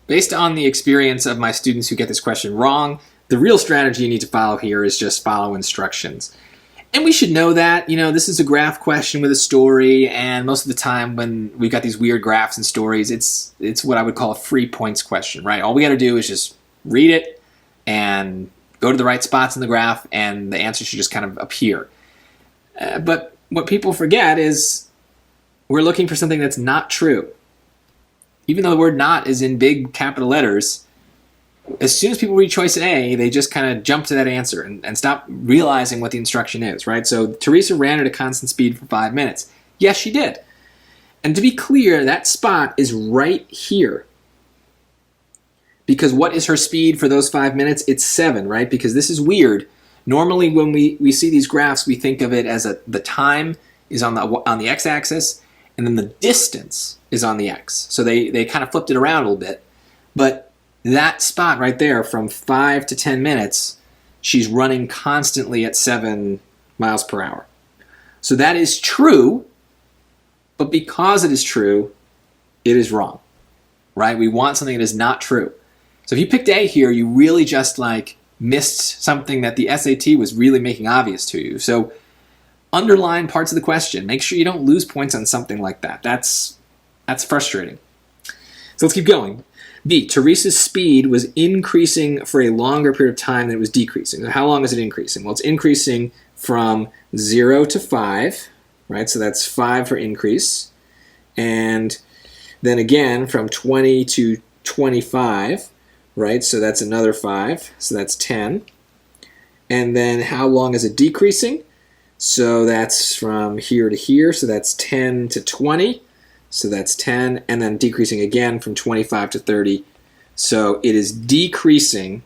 based on the experience of my students who get this question wrong, the real strategy you need to follow here is just follow instructions. And we should know that, this is a graph question with a story, and most of the time when we've got these weird graphs and stories, it's what I would call a free points question, right? All we got to do is just read it and go to the right spots in the graph, and the answer should just kind of appear. But what people forget is we're looking for something that's not true. Even though the word not is in big capital letters, as soon as people read choice A, they just kind of jump to that answer and stop realizing what the instruction is, right? So Teresa ran at a constant speed for 5 minutes. Yes, she did. And to be clear, that spot is right here. Because what is her speed for those 5 minutes? It's 7, right? Because this is weird. Normally when we see these graphs, we think of it as the time is on the x-axis, and then the distance is on the x. So they kind of flipped it around a little bit. But that spot right there, from 5 to 10 minutes, she's running constantly at 7 miles per hour. So that is true, but because it is true, it is wrong, right? We want something that is not true. So if you picked A here, you really just missed something that the SAT was really making obvious to you. So underline parts of the question. Make sure you don't lose points on something like that. That's frustrating. So let's keep going. B, Teresa's speed was increasing for a longer period of time than it was decreasing. So how long is it increasing? Well, it's increasing from 0 to 5, right? So that's 5 for increase. And then again from 20 to 25, right? So that's another 5. So that's 10. And then how long is it decreasing? So that's from here to here. So that's 10 to 20. So that's 10, and then decreasing again from 25 to 30. So it is decreasing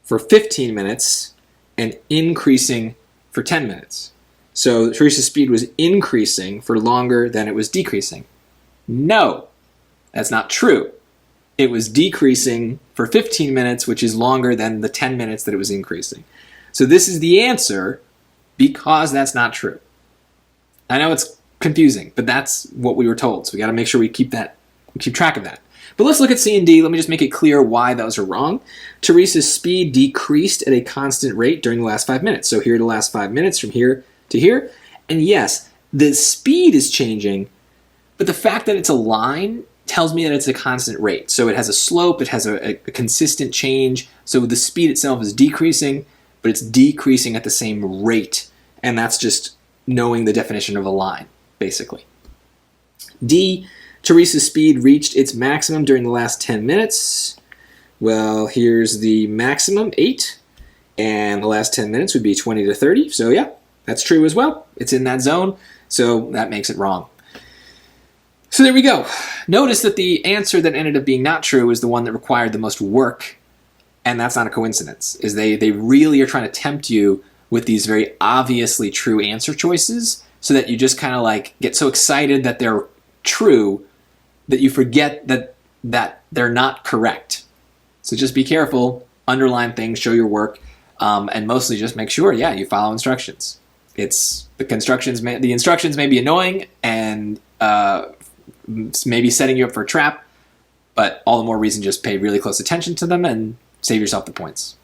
for 15 minutes and increasing for 10 minutes. So Teresa's speed was increasing for longer than it was decreasing. No, that's not true. It was decreasing for 15 minutes, which is longer than the 10 minutes that it was increasing. So this is the answer because that's not true. I know it's confusing, but that's what we were told. So we got to make sure we keep track of that. But let's look at C and D. Let me just make it clear why those are wrong. Teresa's speed decreased at a constant rate during the last 5 minutes. So here are the last 5 minutes from here to here. And yes, the speed is changing, but the fact that it's a line tells me that it's a constant rate. So it has a slope, it has a consistent change. So the speed itself is decreasing, but it's decreasing at the same rate. And that's just knowing the definition of a line, basically. D, Teresa's speed reached its maximum during the last 10 minutes. Well, here's the maximum, 8. And the last 10 minutes would be 20 to 30. So yeah, that's true as well. It's in that zone, so that makes it wrong. So there we go. Notice that the answer that ended up being not true is the one that required the most work, and that's not a coincidence. Is they really are trying to tempt you with these very obviously true answer choices so that you just kind of get so excited that they're true that you forget that they're not correct. So just be careful, underline things, show your work, and mostly just make sure, you follow instructions. The instructions may be annoying and maybe setting you up for a trap, but all the more reason just pay really close attention to them and save yourself the points.